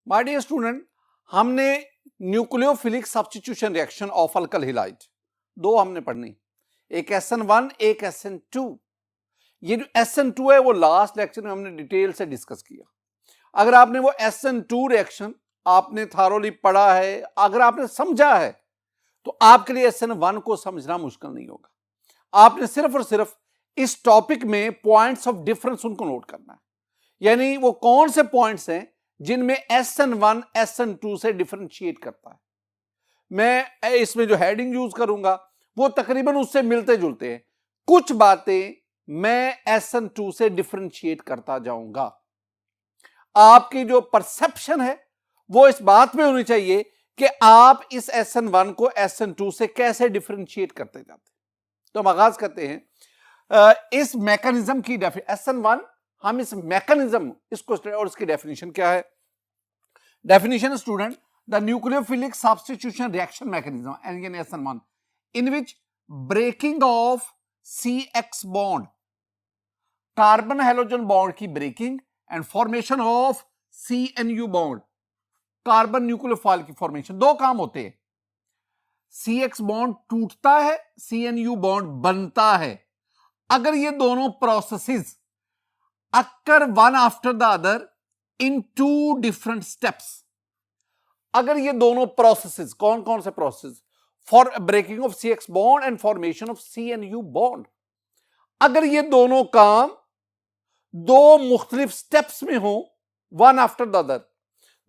My dear student, हमने nucleophilic substitution reaction of alkali halide दो हमने पढ़नी, एक SN1 एक SN2। ये जो SN2 है वो लास्ट लेक्चर में हमने डिटेल से डिस्कस किया। अगर आपने वो SN2 रिएक्शन आपने थारोली पढ़ा है, अगर आपने समझा है, तो आपके लिए SN1 को समझना मुश्किल नहीं होगा। आपने सिर्फ और सिर्फ इस टॉपिक में पॉइंट्स ऑफ डिफरेंस उनको नोट करना है, यानी वो कौन से पॉइंट्स हैं जिनमें SN1 SN2 से डिफरेंशिएट करता है। मैं इसमें जो हेडिंग यूज करूंगा वो तकरीबन उससे मिलते जुलते हैं। कुछ बातें मैं SN2 से डिफरेंशिएट करता जाऊंगा। आपकी जो परसेप्शन है वो इस बात में होनी चाहिए कि आप इस SN1 को SN2 से कैसे डिफरेंशिएट करते जाते हैं। तो हम आगाज करते हैं इस मैकेनिज्म की SN1, हम इस मैकेनिज्म इसको और इसकी डेफिनेशन क्या है। Definition student, the nucleophilic substitution reaction mechanism SN1 in which breaking of CX bond, carbon halogen bond की breaking and formation of CNU bond, carbon nucleophile की फॉर्मेशन। दो काम होते हैं, CX बॉन्ड टूटता है, CNU बॉन्ड बनता है। अगर ये दोनों processes occur one after the other in two different steps, अगर ये दोनों प्रोसेसेस, कौन कौन से process, for breaking of CX bond and formation of CNU bond, अगर ये दोनों काम दो मुख्तलिफ स्टेप्स में हो, one after the other,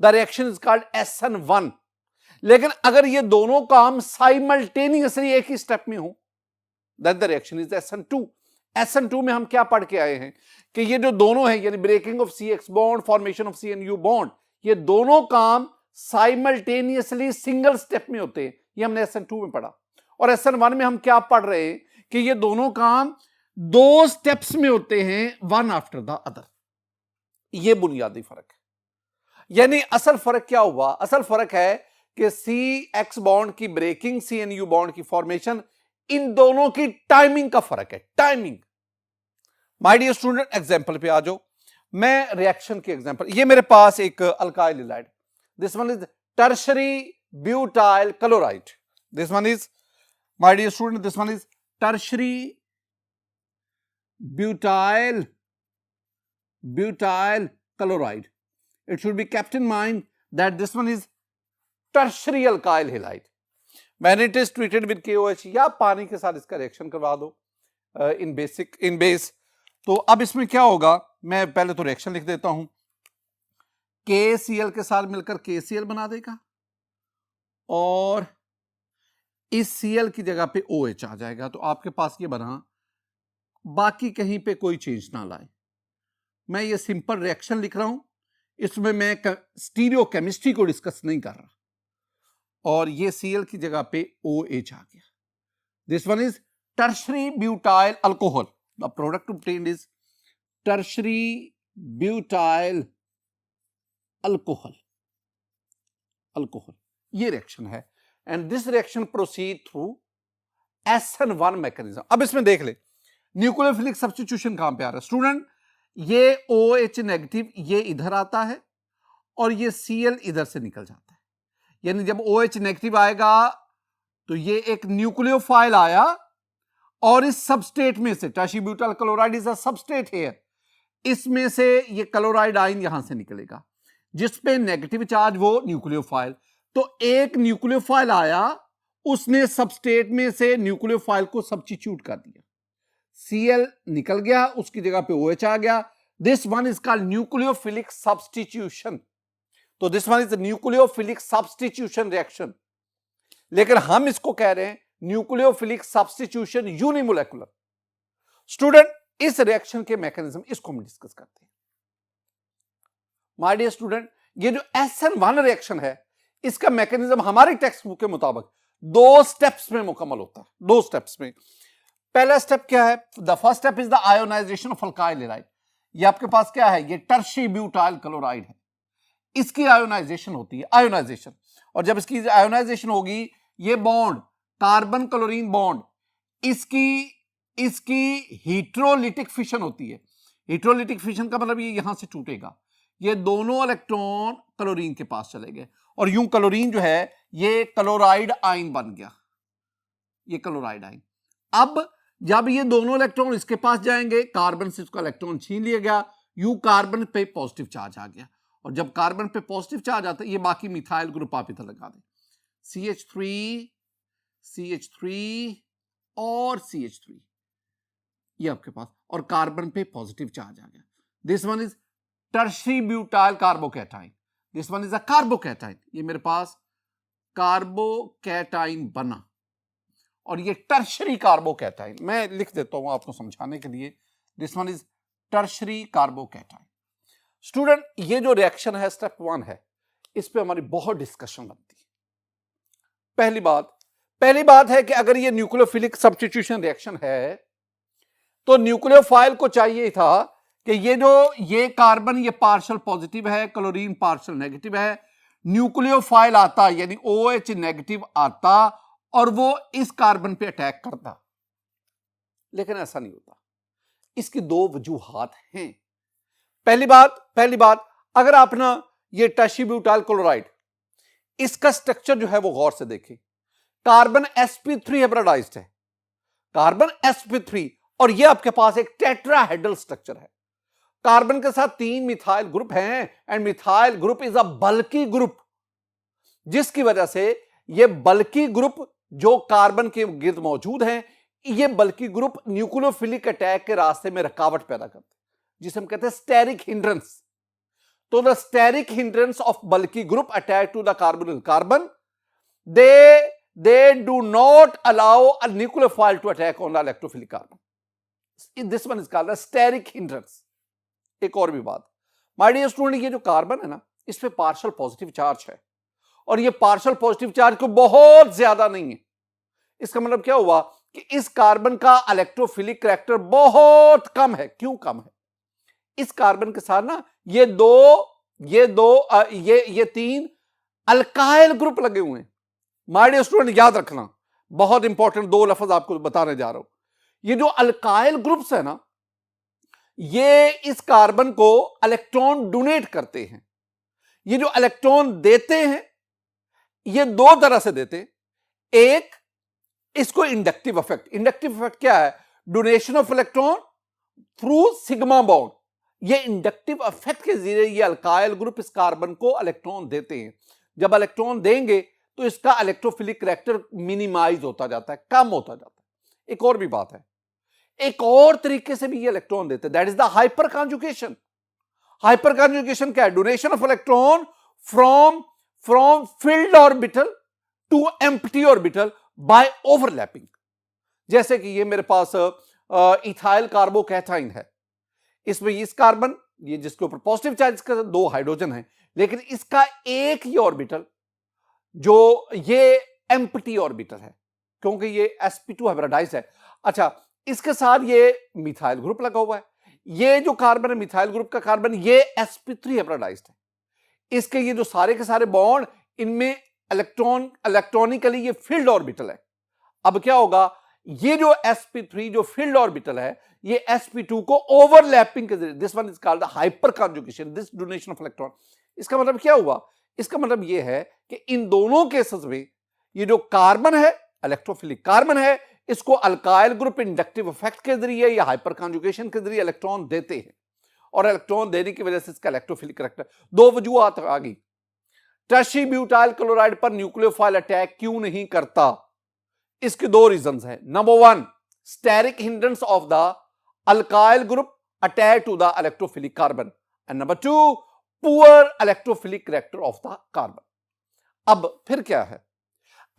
the reaction is called SN1। लेकिन अगर ये दोनों काम साइमल्टेनियसली एक ही स्टेप में हो, that the reaction is SN2। SN2 में हम क्या पढ़ के आए हैं कि ये जो दोनों है, यानी breaking of CX bond, formation of CNU bond, ये दोनों काम साइमल्टेनियसली सिंगल स्टेप में होते हैं। ये हमने SN2 में पढ़ा। और SN1 में हम क्या पढ़ रहे हैं कि ये दोनों काम दो स्टेप्स में होते हैं, वन आफ्टर द अदर। ये बुनियादी फर्क है। यानी असल फर्क क्या हुआ? असल फर्क है कि CX बॉन्ड की ब्रेकिंग, CNU बॉन्ड की फॉर्मेशन, इन दोनों की टाइमिंग का फर्क है। Timing. My dear student, example पे आ जाओ। मैं रिएक्शन की एग्जांपल, ये मेरे पास एक alkyl halide, this one is tertiary butyl chloride. This one is, my dear student, this one is tertiary butyl chloride. It should be kept in mind that this one is tertiary alkyl halide. When it is treated with KOH या पानी के साथ इसका reaction करवा दो in base, तो अब इसमें क्या होगा, मैं पहले तो रिएक्शन लिख देता हूं। KCl के साथ मिलकर KCl बना देगा और इस Cl की जगह पे OH आ जाएगा। तो आपके पास ये बना, बाकी कहीं पे कोई चेंज ना लाए। मैं ये सिंपल रिएक्शन लिख रहा हूं, इसमें मैं स्टीरियो केमिस्ट्री को डिस्कस नहीं कर रहा। और ये Cl की जगह पे OH आ गया। This one is tertiary butyl alcohol. The product obtained is tertiary butyl alcohol. ये रिएक्शन है and this reaction proceed through SN1 mechanism. अब इसमें देख ले न्यूक्लियोफिलिक सब्स्टिट्यूशन कहां पे आ रहा है स्टूडेंट। ये OH नेगेटिव ये इधर आता है और ये Cl इधर से निकल जाता है। यानी जब OH नेगेटिव आएगा तो ये एक न्यूक्लियोफाइल आया और इस सबस्टेट में से, tertiary butyl chloride is a substrate here, इसमें से ये क्लोराइड आयन यहां से निकलेगा जिसपे नेगेटिव चार्ज, वो न्यूक्लियोफाइल। तो एक न्यूक्लियोफाइल आया, उसने सबस्टेट में से न्यूक्लियोफाइल को सब्स्टिट्यूट कर दिया, Cl निकल गया, उसकी जगह पे OH आ गया। This one is called nucleophilic substitution. तो this one is nucleophilic substitution reaction. लेकिन हम इसको कह रहे हैं न्यूक्लियोफिलिक सब्स्टिट्यूशन यूनिमोलेकुलर। स्टूडेंट, इस रिएक्शन के मैकेनिज्म इसको हम डिस्कस करते हैं। माय डियर स्टूडेंट, ये जो SN1 रिएक्शन है, इसका मैकेनिज्म हमारी टेक्स्ट बुक के मुताबिक दो स्टेप्स में मुकम्मल होता है। दो स्टेप्स में। पहला स्टेप क्या है? The first step is the ionization of alkyl halide. ये आपके पास क्या है? ये टर्शियरी ब्यूटाइल क्लोराइड है, इसकी आयोनाइजेशन होती है, आयोनाइजेशन। और जब इसकी आयोनाइजेशन होगी, ये बॉन्ड कार्बन क्लोरीन बॉन्ड, इसकी हीट्रोलिटिक फिशन होती है। हीट्रोलिटिक फिशन का मतलब ये यहां से टूटेगा, ये दोनों इलेक्ट्रॉन क्लोरीन के पास चले गए और यूं क्लोरीन जो है ये क्लोराइड आयन बन गया, ये क्लोराइड आयन। अब जब ये दोनों इलेक्ट्रॉन इसके पास जाएंगे, कार्बन से इसका इलेक्ट्रॉन छीन लिया गया, यू कार्बन पे पॉजिटिव चार्ज आ गया, और जब कार्बन पे पॉजिटिव चार्ज आता है, ये बाकी मिथाइल ग्रुप आप इधर लगा दें, CH3 CH3 और CH3 ये आपके पास, और कार्बन पे पॉजिटिव चार्ज आ गया। This one is tertiary butyl carbocation, this one is a carbocation, ये मेरे पास कार्बोकैटाइन बना, और ये टर्शरी कार्बोकैटाइन, मैं लिख देता हूं आपको समझाने के लिए, this one is tertiary carbocation. Student, ये जो रिएक्शन है स्टेप 1 है, इस पे हमारी बहुत डिस्कशन बनती है। पहली बात है कि अगर ये न्यूक्लियोफिलिक सब्स्टिट्यूशन रिएक्शन है तो न्यूक्लियोफाइल को चाहिए था कि ये कार्बन ये पार्शियल पॉजिटिव है, क्लोरीन पार्शियल नेगेटिव है, न्यूक्लियोफाइल आता यानी OH नेगेटिव आता और वो इस कार्बन पे अटैक करता, लेकिन ऐसा नहीं होता। इसकी दो वजूहात हैं। पहली बात अगर आप ना ये टर्शीब्यूटाइल क्लोराइड इसका स्ट्रक्चर जो है वो गौर से देखें, कार्बन sp3 हाइब्रिडाइज्ड है, कार्बन sp3, और ये आपके पास एक टेट्राहेड्रल स्ट्रक्चर है। कार्बन के साथ 3 मिथाइल ग्रुप हैं and methyl group is a bulky group, जिसकी वजह से ये बल्की ग्रुप जो कार्बन के गिर्द मौजूद हैं, ये बल्की ग्रुप न्यूक्लियोफिलिक अटैक के रास्ते में रुकावट पैदा करते हैं, जिसे हम कहते हैं स्टेरिक हिंड्रेंस। तो the steric hindrance of bulky group attack to the carbon, they do not allow a nucleophile to attack on the electrophilic carbon. This one is called a steric hindrance. एक और भी बात, my dear student, ये जो carbon है ना, इस पे पार्शियल पॉजिटिव चार्ज है, और ये पार्शियल पॉजिटिव चार्ज को बहुत ज्यादा नहीं है। इसका मतलब क्या हुआ कि इस कार्बन का इलेक्ट्रोफिलिक करैक्टर बहुत कम है। क्यों कम है? इस कार्बन के साथ ना ये 3 अल्काइल ग्रुप लगे हुए हैं। माय डियर स्टूडेंट, याद रखना, बहुत इंपॉर्टेंट 2 लफ्ज आपको बताने जा रहा हूं। ये जो अल्काइल ग्रुप्स है ना, ये इस कार्बन को इलेक्ट्रॉन डोनेट करते हैं। ये जो इलेक्ट्रॉन देते हैं, ये 2 तरह से देते हैं। एक, इसको इंडक्टिव इफेक्ट क्या है? Donation of electron through sigma bond. ये इंडक्टिव इफेक्ट के जरिए ये अल्काइल ग्रुप इस कार्बन को इलेक्ट्रॉन देते हैं। जब इलेक्ट्रॉन देंगे तो इसका इलेक्ट्रोफिलिक करैक्टर मिनिमाइज होता जाता है, कम होता जाता है। एक और भी बात है, एक और तरीके से भी ये इलेक्ट्रॉन देते हैं, that is the hyperconjugation. Hyperconjugation क्या है? Donation of electron from filled orbital to empty orbital by overlapping. जैसे कि ये मेरे पास इथाइल कार्बोकैटाइन है, इसमें इस कार्बन, ये जिसके ऊपर पॉजिटिव चार्ज का 2 हाइड्रोजन है, लेकिन इसका एक ही ऑर्बिटल जो ये एम्प्टी ऑर्बिटल है, क्योंकि ये sp2 हाइब्रिडाइज्ड है। अच्छा, इसके साथ ये मिथाइल ग्रुप लगा हुआ है। ये जो कार्बन है मिथाइल ग्रुप का कार्बन, ये sp3 हाइब्रिडाइज्ड है। इसके ये जो सारे के सारे बॉन्ड, इनमें इलेक्ट्रॉनिकली ये फील्ड ऑर्बिटल है। अब क्या होगा, ये जो sp3 जो फील्ड ऑर्बिटल है, ये sp2 को ओवरलैपिंग के जरिए, this one is called hyper conjugation, this donation of electron. इसका मतलब क्या हुआ? इसका मतलब यह है कि इन दोनों केसेस में ये जो कार्बन है, इलेक्ट्रोफिलिक कार्बन है, इसको अल्काइल ग्रुप इंडक्टिव इफेक्ट के जरिए या हाइपर कॉन्जुगेशन के जरिए इलेक्ट्रॉन देते हैं, और इलेक्ट्रॉन देने की वजह से इसका इलेक्ट्रोफिलिक करैक्टर। 2 वजूहात आ गई। टर्शी ब्यूटाइल क्लोराइड पर न्यूक्लियोफाइल अटैक क्यों नहीं करता? इसके 2 रीजंस हैं। Number 1, steric hindrance of the alkyl group attack to the electrophilic carbon, and number 2, poor electrophilic character of the carbon. अब फिर क्या है?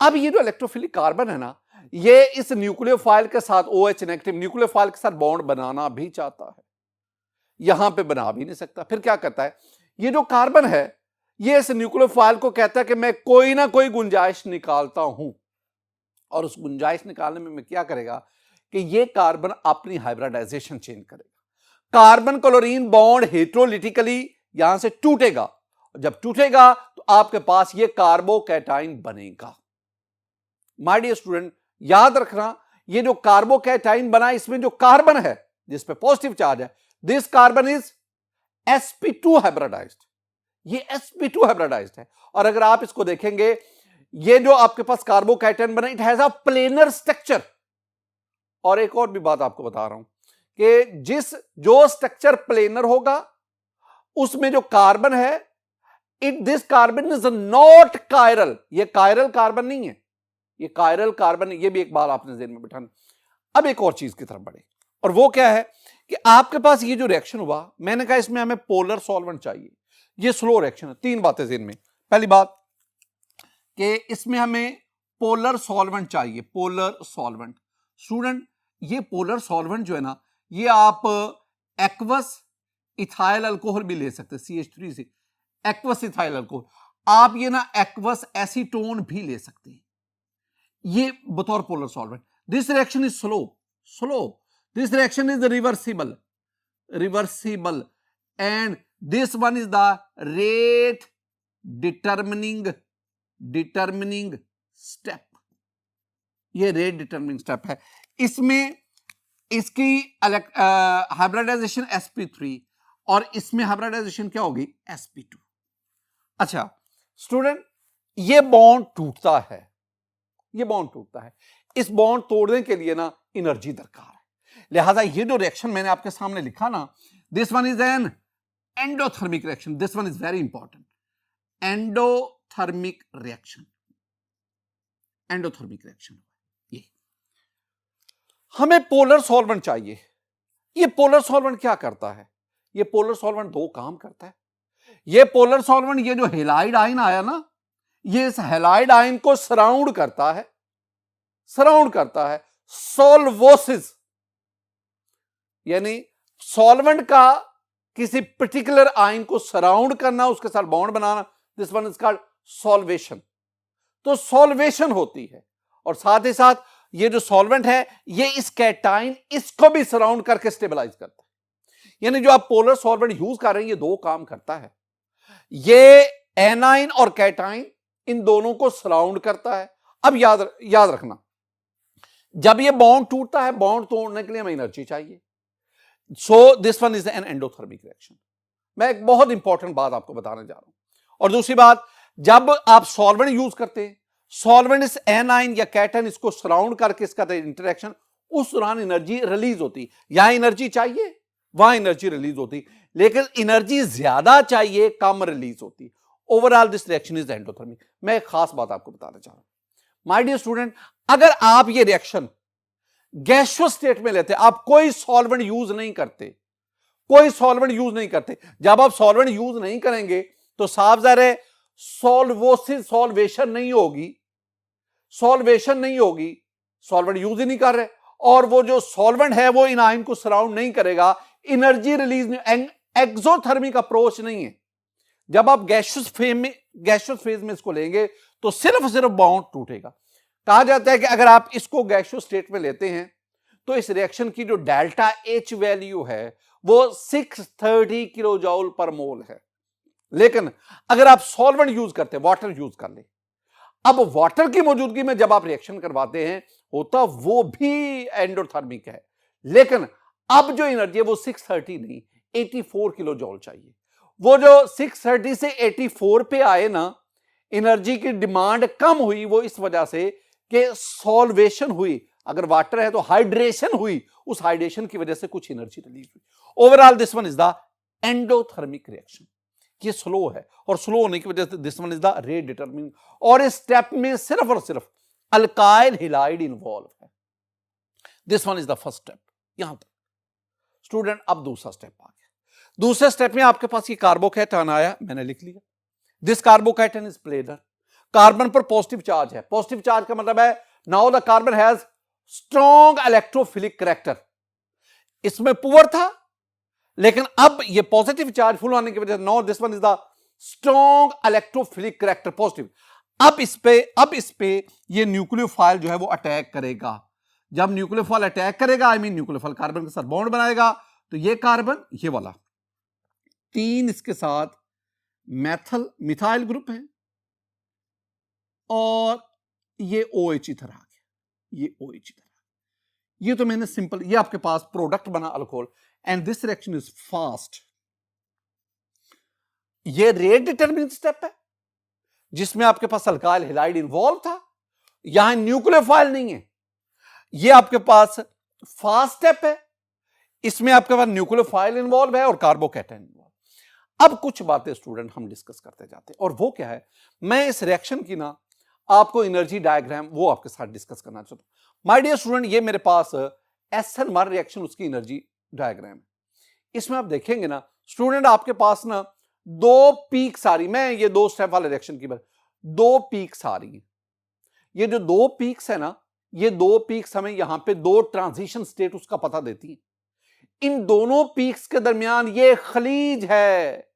अब ये जो इलेक्ट्रोफिलिक कार्बन है ना, ये इस न्यूक्लियोफाइल के साथ OH नेगेटिव न्यूक्लियोफाइल के साथ बॉन्ड बनाना भी चाहता है, यहां पे बना भी नहीं सकता। फिर क्या करता है? ये जो कार्बन है, ये इस न्यूक्लियोफाइल को कहता है कि मैं कोई ना कोई गुंजाइश निकालता हूं, और उस गुंजाइश निकालने में मैं क्या करेगा कि ये कार्बन अपनी हाइब्रिडाइजेशन चेंज करेगा। कार्बन क्लोरीन बॉन्ड हेटेरोलिटिकली यहां से टूटेगा, जब टूटेगा तो आपके पास ये कार्बोकैटाइन बनेगा। माय डियर स्टूडेंट, याद रखना, ये जो कार्बोकैटाइन बना, इसमें जो कार्बन है जिस पे पॉजिटिव चार्ज है, this carbon is sp2 hybridized, ये sp2 हाइब्रिडाइज्ड है। और अगर आप इसको देखेंगे, ये जो आपके पास कार्बोकैटायन बना, it has a planar structure. और एक और भी बात आपको बता रहा हूं कि जो स्ट्रक्चर प्लेनर होगा उसमें जो कार्बन है, this carbon is not chiral, ये कायरल कार्बन नहीं है, ये कायरल कार्बन, ये भी एक बात आपने ज़हन में बिठाना। अब एक और चीज की तरफ बढ़े, और वो क्या है कि आपके पास ये जो रिएक्शन हुआ, मैंने कहा इसमें हमें पोलर सॉल्वेंट चाहिए, ये स्लो रिएक्शन है। तीन बातें ज़हन में, पहली बात कि इसमें हमें पोलर सॉल्वेंट चाहिए, पोलर सॉल्वेंट। स्टूडेंट, ये पोलर सॉल्वेंट जो है ना, ये आप एक्वस इथाइल अल्कोहल भी ले सकते हैं, CH3 से एक्वस इथाइल अल्कोहल। आप ये ना एक्वस एसीटोन भी ले सकते हैं, ये बतौर polar solvent. This reaction is slow, this reaction is reversible and this one is the rate determining step, ये रेट डिटर्मिनिंग स्टेप है। इसमें इसकी हाइब्रिडाइजेशन sp3 और इसमें हाइब्रिडाइजेशन क्या होगी, sp2। अच्छा स्टूडेंट, ये बॉन्ड टूटता है, ये बॉन्ड टूटता है, इस बॉन्ड तोड़ने के लिए ना एनर्जी दरकार है। लिहाजा ये जो रिएक्शन मैंने आपके सामने लिखा ना, this one is an endothermic reaction, this one is very important, endothermic reaction, endothermic reaction. ये हमें पोलर सॉल्वेंट चाहिए। ये पोलर सॉल्वेंट क्या करता है, ये पोलर सॉल्वेंट दो काम करता है। ये पोलर सॉल्वेंट, ये जो हेलाइड आयन आया ना, ये इस हेलाइड आयन को सराउंड करता है, सॉल्वोसिस, यानी सॉल्वेंट का किसी पर्टिकुलर आयन को सराउंड करना, उसके साथ bond banana, this one is called solvation. तो सॉल्वेशन होती है, और साथ ही साथ ये जो सॉल्वेंट है, ये इस कैटाइन इसको भी सराउंड करके स्टेबलाइज करता है। यानी जो आप पोलर सॉल्वेंट यूज कर रहे हैं, ये दो काम करता है, ये एनाइन और कैटाइन इन दोनों को सराउंड करता है। अब याद रखना, जब ये बॉन्ड टूटता है, बॉन्ड तोड़ने के लिए हमें एनर्जी चाहिए, so this one is an endothermic reaction. मैं एक बहुत इंपॉर्टेंट बात आपको बताने जा रहा हूं। और दूसरी बात, जब आप सॉल्वेंट यूज करते हैं, सॉल्वेंट इस एनाइन या कैटाइन इसको सराउंड करके इसका इंटरेक्शन, उस दौरान एनर्जी रिलीज होती, यहां एनर्जी चाहिए, वहां एनर्जी रिलीज होती, लेकिन एनर्जी ज्यादा चाहिए, कम रिलीज होती। Overall this reaction is endothermic. मैं एक खास बात आपको बताना चाह रहा हूं, माय डियर स्टूडेंट, अगर आप ये रिएक्शन गैसियस स्टेट में लेते, आप कोई सॉल्वेंट यूज नहीं करते, जब आप सॉल्वेंट यूज नहीं करेंगे तो साफ ज़ाहिर है सॉल्वेशन नहीं होगी, सॉल्वेंट यूज ही नहीं कर रहे, और वो जो सॉल्वेंट है वो इन आयन को सराउंड नहीं करेगा, एनर्जी रिलीज नहीं, एक्सोथर्मिक अप्रोच नहीं है। जब आप गैसियस फेज में इसको लेंगे तो सिर्फ बॉन्ड टूटेगा। कहा जाता है कि अगर आप इसको गैसियस स्टेट में लेते हैं तो इस रिएक्शन की जो डेल्टा H वैल्यू है वो 630 किलो जूल पर मोल है। लेकिन अगर आप सॉल्वेंट यूज करते हैं, वाटर यूज कर ले, अब वाटर की मौजूदगी में जब आप रिएक्शन करवाते हैं, होता वो भी एंडोथर्मिक है, लेकिन अब जो एनर्जी है वो 630 नहीं, 84 किलो जूल चाहिए। वो जो 630 से 84 पे आए ना, एनर्जी की डिमांड कम हुई, वो इस वजह से कि सॉल्वेशन हुई, अगर वाटर है तो हाइड्रेशन हुई, उस हाइड्रेशन की वजह से कुछ एनर्जी रिलीज हुई। Overall this one is the endothermic reaction. ये स्लो है, और स्लो होने की वजह से this one is the rate determining, और इस स्टेप में सिर्फ और सिर्फ अल्काइल हैलाइड इन्वॉल्व है। This one is the first step. यहां तक स्टूडेंट, अब दूसरा स्टेप आ गया। दूसरे स्टेप में आपके पास ये कार्बोकैटायन आया, मैंने लिख लिया, this carbocation is planar, carbon पर पॉजिटिव चार्ज है। पॉजिटिव चार्ज का मतलब है now the carbon has strong electrophilic character. इसमें पुअर था, लेकिन अब ये पॉजिटिव चार्ज फुल होने की वजह से now this one is the strong electrophilic character, positive. अब इस पे ये न्यूक्लियोफाइल जो है वो अटैक करेगा। जब न्यूक्लियोफाइल अटैक करेगा, आई मीन न्यूक्लियोफाइल कार्बन के साथ बॉन्ड बनाएगा, तो ये कार्बन, ये वाला 3 इसके साथ मिथाइल ग्रुप है, और ये OH इधर आ गया, ये OH इधर आ गया। ये तो मैंने सिंपल, ये आपके पास प्रोडक्ट बना alcohol, and this reaction is fast, ये रेट डिटरमिनिंग स्टेप है जिसमें आपके पास अल्काइल हैलाइड इन्वॉल्व था, यहां न्यूक्लियोफाइल नहीं है। ये आपके पास फास्ट स्टेप है, इसमें आपके पास न्यूक्लियोफाइल इन्वॉल्व है और कार्बोकैटायन इन्वॉल्व। अब कुछ बातें स्टूडेंट हम डिस्कस करते जाते हैं, और वो क्या है, मैं इस रिएक्शन की ना आपको एनर्जी डायग्राम वो आपके साथ डिस्कस करना चाहता हूं। माय डियर स्टूडेंट, ये मेरे पास SN1 रिएक्शन, उसकी एनर्जी डायग्राम है। इसमें आप देखेंगे ना स्टूडेंट, आपके पास ना दो पीक्स आ रही, मैं ये दो स्टेप वाले रिएक्शन की बात, दो पीक्स आ रही है। ये जो दो पीक्स है ना, ये दो पीक्स हमें यहां पे दो ट्रांजिशन स्टेट उसका पता देती है। इन दोनों पीक्स के दरमियान ये खलीज है,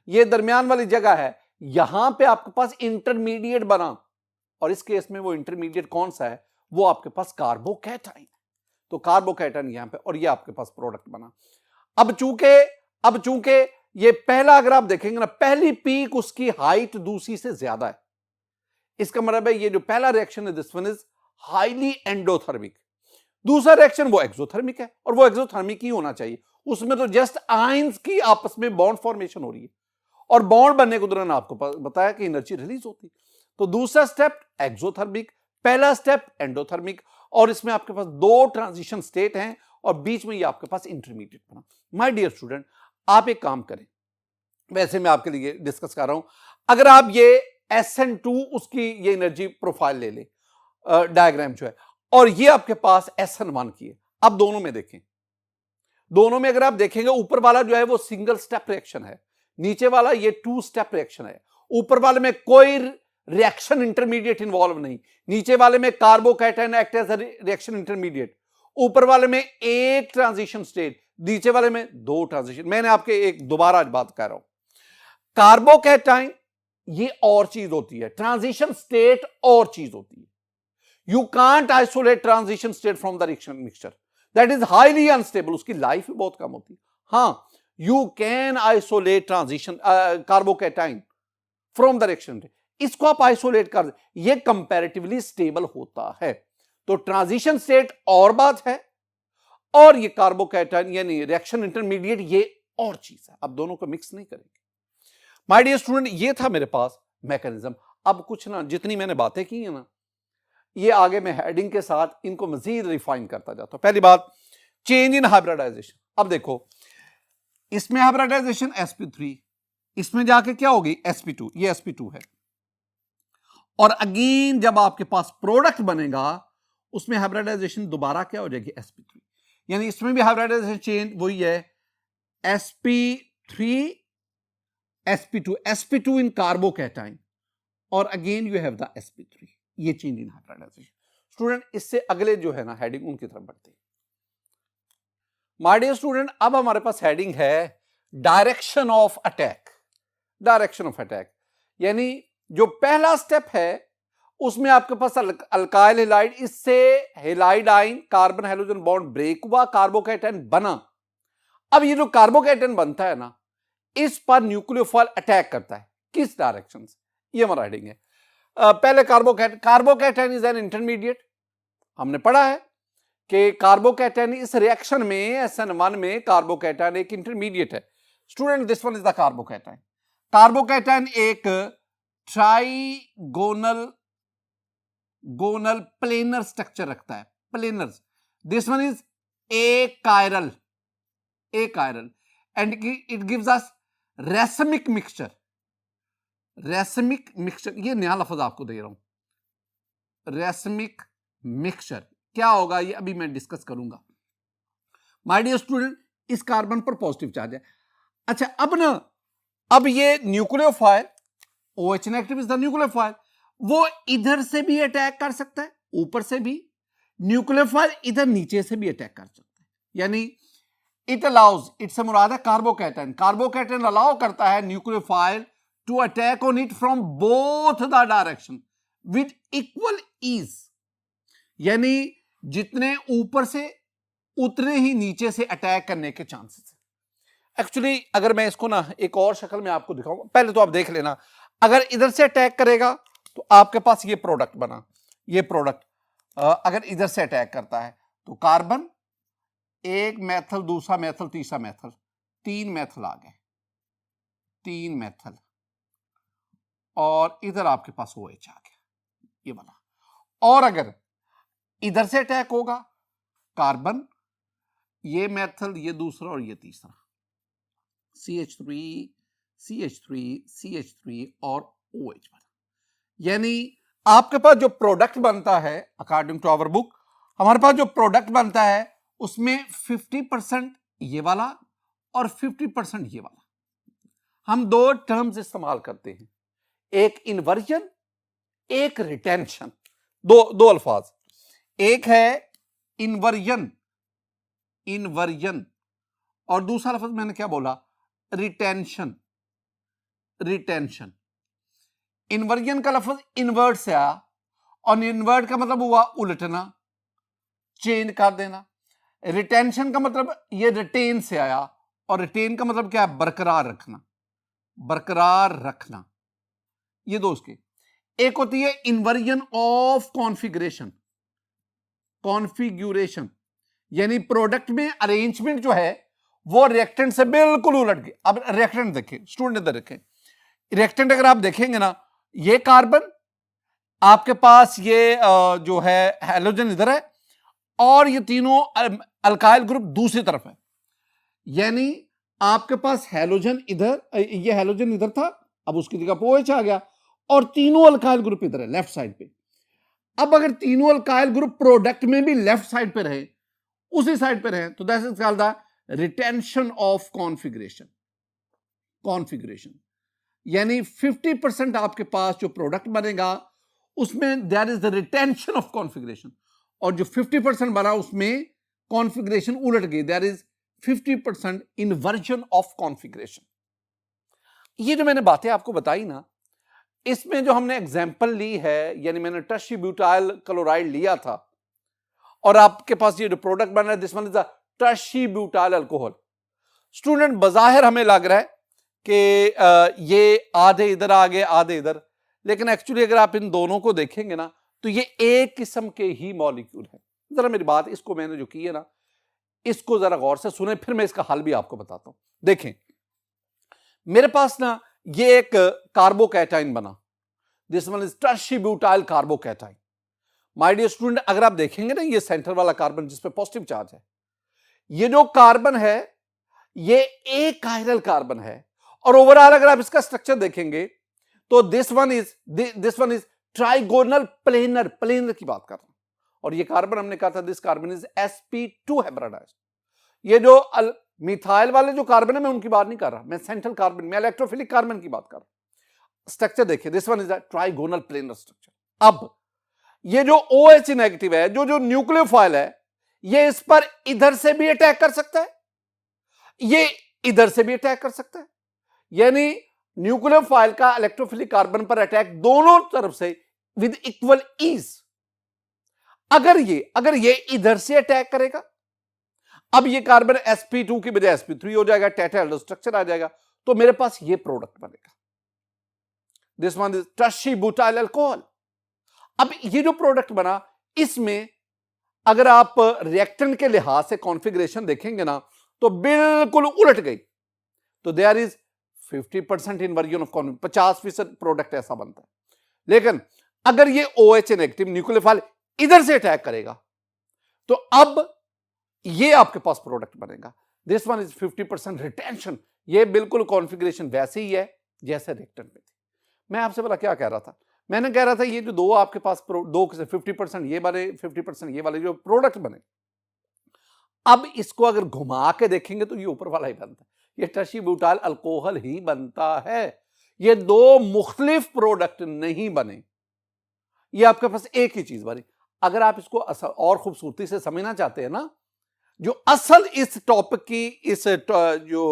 ये दरमियान वाली जगह है, यहां पे आपके पास इंटरमीडिएट बना, और इस केस में वो इंटरमीडिएट कौन सा है, वो आपके पास कार्बोकैटायन है। तो कार्बोकैटायन यहां पे, और ये आपके पास प्रोडक्ट बना। अब चूंकि ये पहला, अगर आप देखेंगे ना, पहली पीक उसकी हाइट दूसरी से ज्यादा है, इसका मतलब है ये जो पहला रिएक्शन है this one is highly endothermic. दूसरा रिएक्शन वो एक्सोथर्मिक है, और वो एक्सोथर्मिक ही होना चाहिए, उसमें तो जस्ट आयंस की आपस में बॉन्ड फॉर्मेशन हो रही है, और बॉन्ड बनने के दौरान आपको बताया कि एनर्जी रिलीज होती। तो दूसरा स्टेप एक्सोथर्मिक, पहला स्टेप एंडोथर्मिक, और इसमें आपके पास दो ट्रांजिशन स्टेट हैं और बीच में ये आपके पास इंटरमीडिएट बना। माय डियर स्टूडेंट, आप एक काम करें, वैसे मैं आपके लिए डिस्कस कर रहा हूं, अगर आप ये SN2 उसकी ये एनर्जी प्रोफाइल ले ले, डायग्राम जो है, और ये आपके पास SN1 की है। अब दोनों में देखें, दोनों में अगर आप देखेंगे, ऊपर वाला जो है वो सिंगल स्टेप रिएक्शन है, नीचे वाला ये 2 स्टेप रिएक्शन है। ऊपर वाले में कोई रिएक्शन इंटरमीडिएट इन्वॉल्व नहीं, नीचे वाले में carbocation act as reaction intermediate, ऊपर वाले में एक ट्रांजिशन स्टेट, नीचे वाले में दो ट्रांजिशन। मैंने आपके एक दोबारा बात कर रहा हूं, कार्बोकैटायन ये और चीज होती है, ट्रांजिशन स्टेट और चीज होती है। You can't isolate transition state from the reaction mixture, that is highly unstable, उसकी लाइफ भी बहुत कम होती है। हां, you can isolate transition carbocation from the reaction, इसको आप आइसोलेट कर, ये कंपैरेटिवली स्टेबल होता है। तो ट्रांजिशन स्टेट और बात है, और ये कार्बोकैटायन यानी रिएक्शन इंटरमीडिएट ये और चीज है। अब दोनों को मिक्स नहीं करेंगे। माय डियर स्टूडेंट, ये था मेरे पास मैकेनिज्म। अब कुछ ना, जितनी मैंने बातें की है ना, ये आगे मैं हेडिंग के साथ इनको मजीद रिफाइन करता जाता हूं। पहली बात, चेंज इन हाइब्रिडाइजेशन। अब देखो, इसमें हाइब्रिडाइजेशन sp3, इसमें जाके क्या होगी sp2, ये sp2 है, और अगेन जब आपके पास प्रोडक्ट बनेगा उसमें हाइब्रिडाइजेशन दोबारा क्या हो जाएगी sp3, यानी इसमें भी हाइब्रिडाइजेशन चेंज वही है, sp3 sp2 इन कार्बोकैटायन, और again you have the sp3, ये चेंज इन हाइब्रिडाइजेशन। स्टूडेंट, इससे अगले जो है ना हेडिंग उनकी तरफ बढ़ते हैं। माय डियर स्टूडेंट, अब हमारे पास हेडिंग है direction of attack. Direction of attack यानी जो पहला स्टेप है उसमें आपके पास अल्काइल हैलाइड, इससे halide ion carbon hydrogen bond break हुआ, कार्बोकैटायन बना। अब ये जो कार्बोकैटायन बनता है ना, इस पर न्यूक्लियोफाइल अटैक करता है, किस डायरेक्शन से, ये हमारा हेडिंग है। पहले कार्बोकैटायन इज एन इंटरमीडिएट, हमने पढ़ा है कि कार्बोकैटायन इस रिएक्शन में SN1 में कार्बोकैटायन एक इंटरमीडिएट है। Student, this one is the carbocation. Carbocation एक ट्राइगोनल प्लेनर स्ट्रक्चर रखता है, planar. This one is a chiral and it gives us racemic mixture. Racemic mixture, ये नया लफ्ज आपको दे रहा हूं, रेसमिक मिक्सचर क्या होगा ये अभी मैं डिस्कस करूंगा। माय डियर स्टूडेंट, इस कार्बन पर पॉजिटिव चार्ज है। अच्छा, अब ये nucleophile OH negative is the nucleophile, वो इधर से भी अटैक कर सकता है, ऊपर से भी। न्यूक्लियोफाइल इधर नीचे से भी अटैक कर सकता है, यानी इट अलाउज, इट्स मुराद है कार्बोकैटायन अलाउ करता है nucleophile to attack on it from both the direction with equal ease, यानी जितने ऊपर से उतने ही नीचे से अटैक करने के चांसेस है। एक्चुअली अगर मैं इसको ना एक और शक्ल में आपको दिखाऊं, पहले तो आप देख लेना, अगर इधर से अटैक करेगा तो आपके पास ये प्रोडक्ट बना, ये प्रोडक्ट अगर इधर से अटैक करता है तो कार्बन, एक मैथल, दूसरा मैथल, तीसरा मैथल, 3 मैथल आ गए, सिस्टीन मेथल और इधर आपके पास OH आ गया, ये वाला। और अगर इधर से अटैक होगा कार्बन, ये मेथल, ये दूसरा और ये तीसरा, CH3 CH3 CH3 और OH बना। यानी आपके पास जो प्रोडक्ट बनता है अकॉर्डिंग टू आवर बुक, हमारे पास जो प्रोडक्ट बनता है उसमें 50% ये वाला और 50% ये वाला। हम दो टर्म्स इस्तेमाल करते हैं, एक इन्वर्जन, एक रिटेंशन। दो अल्फाज, एक है इन्वर्जन, इन्वर्जन, और दूसरा लफ्ज मैंने क्या बोला, रिटेंशन, रिटेंशन। इन्वर्जन का लफ्ज इन्वर्ट से आया और इन्वर्ट का मतलब हुआ उलटना, चेंज कर देना। रिटेंशन का मतलब ये रिटेन से आया और रिटेन का मतलब क्या है, बरकरार रखना, बरकरार रखना। ये दो उसके। एक होती है इन्वर्जन ऑफ कॉन्फ़िगरेशन, कॉन्फ़िगरेशन यानी प्रोडक्ट में अरेंजमेंट जो है वो रिएक्टेंट से बिल्कुल उलट गई। अब रिएक्टेंट देखें, स्टूडेंट इधर देखें, रिएक्टेंट अगर आप देखेंगे ना, ये कार्बन आपके पास, ये जो है हैलोजन इधर है और ये तीनों अल्काइल ग्रुप दूसरी तरफ है। यानी आपके पास हैलोजन इधर, ये हैलोजन इधर था, अब उसकी जगह OH आ गया और तीनों अल्काइल ग्रुप इधर है लेफ्ट साइड पे। अब अगर तीनों अल्काइल ग्रुप प्रोडक्ट में भी लेफ्ट साइड पे रहे, उसी साइड पे रहे, तो that is called the retention of configuration. Configuration यानी 50% आपके पास जो प्रोडक्ट बनेगा उसमें there is the retention of configuration, और जो 50% बना उसमें कॉन्फ़िगरेशन उलट गई, there is 50% inversion of configuration. ये जो मैंने बातें आपको बताई ना, इसमें जो हमने एग्जाम्पल ली है, यानी मैंने टर्शी ब्यूटाइल क्लोराइड लिया था और आपके पास ये जो प्रोडक्ट बन रहा है, this one is a tertiary butyl alcohol. Student बाजाहिर हमें लग रहा है कि ये आधे इधर आ गए आधे इधर, लेकिन एक्चुअली अगर आप इन दोनों को देखेंगे ना तो ये एक किस्म के ही मॉलिक्यूल है। जरा मेरी बात, इसको मैंने जो की है ना, इसको जरा गौर से सुने, फिर मैं इसका हल भी आपको बताता हूं। देखें, मेरे पास ना ये एक कार्बोकैटाइन बना, this one is tertiary butyl carbocation. My dear student, अगर आप देखेंगे ना, ये सेंटर वाला कार्बन जिस पे पॉजिटिव चार्ज है, ये जो कार्बन है ये एक कायरल कार्बन है, और ओवरऑल अगर आप इसका स्ट्रक्चर देखेंगे तो this one is trigonal planar, planar की बात कर रहा हूं। और ये कार्बन हमने कहा था this carbon is sp2 hybridized. ये जो मिथाइल वाले जो कार्बन है मैं उनकी बात नहीं कर रहा, मैं सेंट्रल कार्बन में इलेक्ट्रोफिलिक कार्बन की बात कर रहा हूं। स्ट्रक्चर देखिए, this one is a trigonal planar structure. अब ये जो OH नेगेटिव है, जो न्यूक्लियोफाइल है, ये इस पर इधर से भी अटैक कर सकता है, ये इधर से भी अटैक कर सकता है। यानी न्यूक्लियोफाइल का इलेक्ट्रोफिलिक कार्बन पर अटैक दोनों तरफ से विद इक्वल ईज। अगर ये इधर से अटैक करेगा, अब ये कार्बन sp2 की बजाय sp3 हो जाएगा, टेट्राहेड्रल स्ट्रक्चर आ जाएगा, तो मेरे पास ये प्रोडक्ट बनेगा, this one is tertiary butyl alcohol. अब ये जो प्रोडक्ट बना, इसमें अगर आप रिएक्टेंट के लिहाज से कॉन्फ़िगरेशन देखेंगे ना तो बिल्कुल उलट गई। तो there is 50% inversion of configuration, 50% product ऐसा बनता है। लेकिन अगर ये OH नेगेटिव न्यूक्लियोफाइल इधर से अटैक करेगा तो अब ये आपके पास प्रोडक्ट बनेगा, दिस वन इज 50% रिटेंशन। ये बिल्कुल कॉन्फ़िगरेशन वैसे ही है जैसे रिएक्टेंट में थी। मैं आपसे बोला क्या कह रहा था, मैंने कह रहा था ये जो दो आपके पास दो 50% ये बने, 50% ये वाले जो प्रोडक्ट बने, अब इसको अगर घुमा के देखेंगे तो ये ऊपर वाला ही बनता है, ये टर्शी ब्यूटाइल अल्कोहल ही बनता है। ये दो मुख्तलिफ प्रोडक्ट नहीं बने, ये आपके पास एक ही चीज बनी। अगर आप इसको और खूबसूरती से समझना चाहते हैं ना, जो असल इस टॉपिक की, इस जो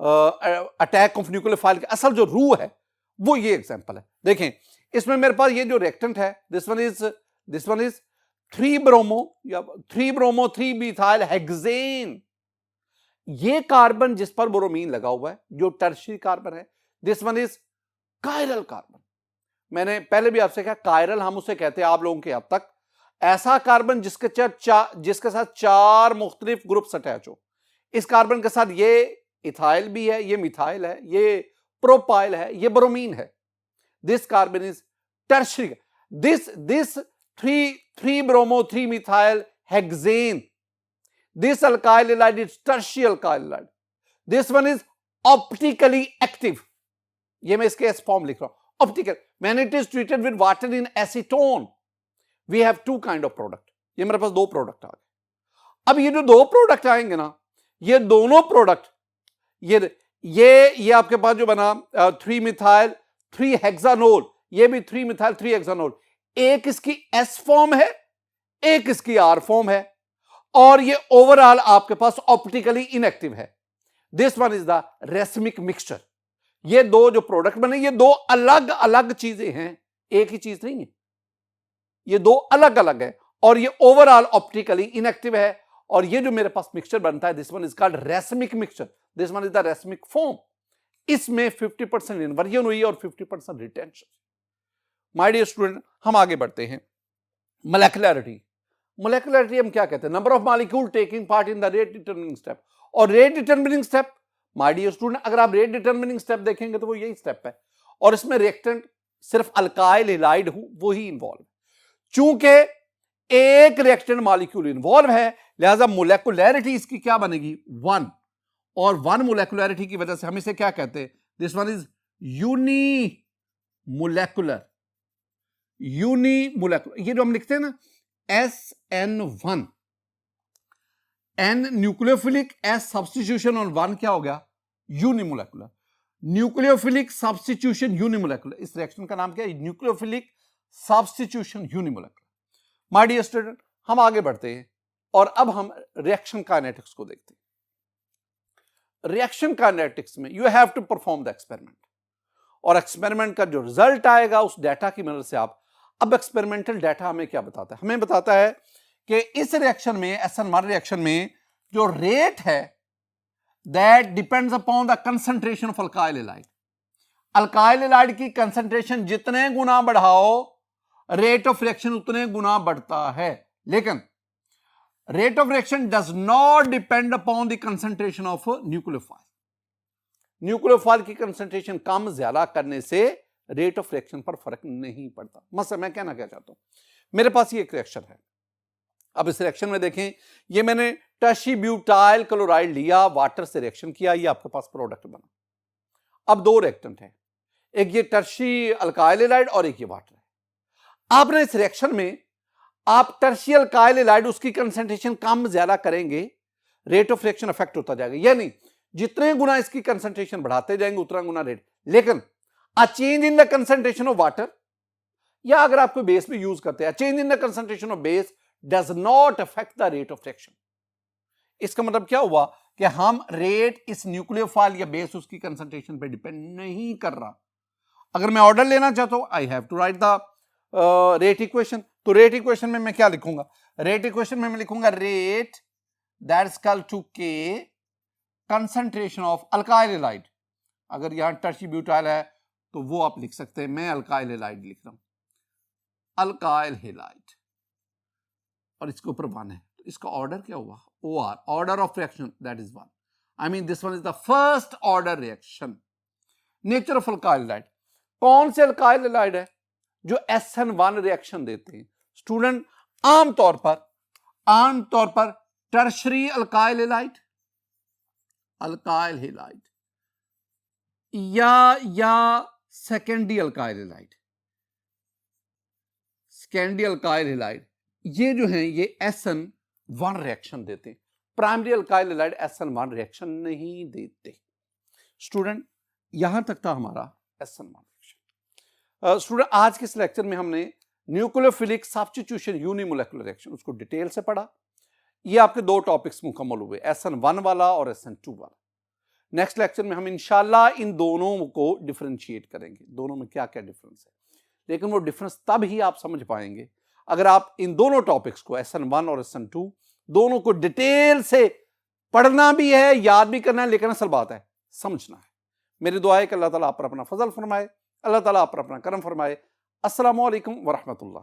अटैक ऑफ न्यूक्लियोफाइल की असल जो रूह है, वो ये एग्जांपल है। देखें, इसमें मेरे पास ये जो रिएक्टेंट है, दिस वन इज 3 ब्रोमो या 3 ब्रोमो 3 मिथाइल हेक्सेन। ये कार्बन जिस पर ब्रोमीन लगा हुआ है, जो टर्शी कार्बन है, this one is chiral carbon. मैंने पहले भी आपसे कहा, कायरल हम उसे कहते हैं आप लोगों के हद तक ऐसा कार्बन जिसके साथ 4 मुख्तलिफ ग्रुप्स अटैच हो। इस कार्बन के साथ ये इथाइल भी है, ये मिथाइल है, ये प्रोपाइल है, ये ब्रोमीन है, this carbon is tertiary, this 3 bromo 3 methyl hexane, this alkyl halide is tertiary alkyl halide, this one is optically active, ये मैं इसके एस फॉर्म लिख रहा हूं, optical, when it is treated with water in acetone we have 2 kind of product, ये मेरे पास 2 product आ गए। अब ये जो 2 प्रोडक्ट आएंगे ना, ये दोनों प्रोडक्ट, ये आपके पास जो बना 3 मिथाइल 3 हेक्सानोल, ये भी 3 मिथाइल 3 हेक्सानोल, एक इसकी एस फॉर्म है, एक इसकी आर फॉर्म है, और ये ओवरऑल आपके पास ऑप्टिकली इनएक्टिव है। This one is the racemic mixture. ये 2 जो प्रोडक्ट बने, ये 2 अलग अलग चीजें हैं, एक ही चीज नहीं है, ये 2 अलग अलग है, और ये ओवरऑल ऑप्टिकली इनएक्टिव है। और ये जो मेरे पास मिक्सचर बनता है, this one is called racemic mixture, this one is the racemic form. इसमें 50% इन्वर्जन हुई और 50% रिटेंशन। माय डियर स्टूडेंट, हम आगे बढ़ते हैं। मोलेकुलरिटी, मोलेकुलरिटी हम क्या कहते हैं? Number of molecule taking part in the rate determining step. और rate determining step, my dear student, अगर आप रेट डिटरमिनिंग स्टेप देखेंगे तो वो यही स्टेप है, और इसमें रिएक्टेंट सिर्फ अल्काइल हैलाइड वो ही इन्वॉल्व। चूंकि एक रिएक्टेंट मॉलिक्यूल इन्वॉल्व है, लिहाजा मोलेकुलरिटी इसकी क्या बनेगी? 1, और 1 मोलेकुलरिटी की वजह से हम इसे क्या कहते हैं? This one is unimolecular, ये जो हम लिखते हैं ना SN1, N nucleophilic, S substitution और 1 क्या हो गया? यूनिमोलेकुलर। न्यूक्लियोफिलिक सब्स्टिट्यूशन यूनिमोलेकुलर, इस रिएक्शन का नाम क्या है? Nucleophilic substitution unimolecular. My dear student, हम आगे बढ़ते हैं और अब हम रिएक्शन काइनेटिक्स को देखते हैं। रिएक्शन काइनेटिक्स में you have to perform the experiment, और एक्सपेरिमेंट का जो रिजल्ट आएगा उस डेटा की मदद से आप, अब एक्सपेरिमेंटल डेटा हमें क्या बताता है? हमें बताता है कि इस रिएक्शन में, SN1 रिएक्शन में जो रेट है that depends upon the concentration of alkyl halide. Alkyl halide की कंसंट्रेशन जितने गुना बढ़ाओ, रेट ऑफ रिएक्शन उतने गुना बढ़ता है। लेकिन rate of reaction does not depend upon the concentration of nucleophile. Nucleophile की कंसंट्रेशन कम ज्यादा करने से रेट ऑफ रिएक्शन पर फर्क नहीं पड़ता। मतलब मैं कहना क्या चाहता हूं, मेरे पास ये एक रिएक्शन है। अब इस रिएक्शन में देखें, ये मैंने टर्शी ब्यूटाइल क्लोराइड लिया, वाटर से रिएक्शन किया, ये आपके पास प्रोडक्ट बना। अब 2 रिएक्टेंट हैं, एक ये टर्शी अल्काइल हैलाइड और एक ये वाटर है। आपने इस रिएक्शन में आप टर्शी अल्काइल हैलाइड उसकी कंसंट्रेशन कम ज्यादा करेंगे, रेट ऑफ रिएक्शन अफेक्ट होता जाएगा, यानी जितने गुना इसकी कंसंट्रेशन बढ़ाते जाएंगे उतना गुना रेट। लेकिन a change in the concentration of water, या अगर आप कोई बेस भी यूज करते हैं, change in the concentration of base does not affect the rate of reaction। इसका मतलब क्या हुआ कि हम रेट इस न्यूक्लियोफाइल या बेस उसकी कंसंट्रेशन पे डिपेंड नहीं कर रहा। अगर मैं ऑर्डर लेना चाहता हूं, I have to write the rate equation. तो रेट इक्वेशन में मैं क्या लिखूंगा? रेट इक्वेशन में मैं लिखूंगा rate that is equal to k concentration of alkyl halide. अगर यहां टर्शी ब्यूटाइल है तो वो आप लिख सकते हैं, मैं अल्काइल हैलाइड लिख रहा हूं, अल्काइल हैलाइड, और इसके ऊपर 1 है, तो इसका ऑर्डर क्या हुआ? OR, order of reaction, that is 1। I mean this one is the first order reaction. Nature of alkyl halide, कौन से अल्काइल हैलाइड है जो SN1 रिएक्शन देते हैं? स्टूडेंट, आमतौर पर tertiary alkyl halide, alkyl halide या secondary alkyl halide, secondary alkyl halide, ये जो है ये SN1 रिएक्शन देते हैं। Primary alkyl halide SN1 reaction नहीं देते। स्टूडेंट, यहां तक था हमारा SN1 रिएक्शन। स्टूडेंट, आज के इस लेक्चर में हमने न्यूक्लियोफिलिक सब्स्टिट्यूशन यूनिमोलेकुलर रिएक्शन उसको डिटेल से पढ़ा। ये आपके 2 टॉपिक्स मुकम्मल हुए, SN1 वाला और SN2 वाला। नेक्स्ट लेक्चर में हम इंशाल्लाह इन दोनों को डिफरेंशिएट करेंगे, दोनों में क्या क्या डिफरेंस है। लेकिन वो डिफरेंस तब ही आप समझ पाएंगे अगर आप इन दोनों टॉपिक्स को, SN1 और SN2, दोनों को डिटेल से पढ़ना भी है, याद भी करना है, लेकिन असल बात है समझना है। मेरी दुआ है कि अल्लाह ताला आप पर अपना फजल फरमाए, अल्लाह ताला आप पर अपना करम फरमाए। अस्सलामु अलैकुम व रहमतुल्लाह।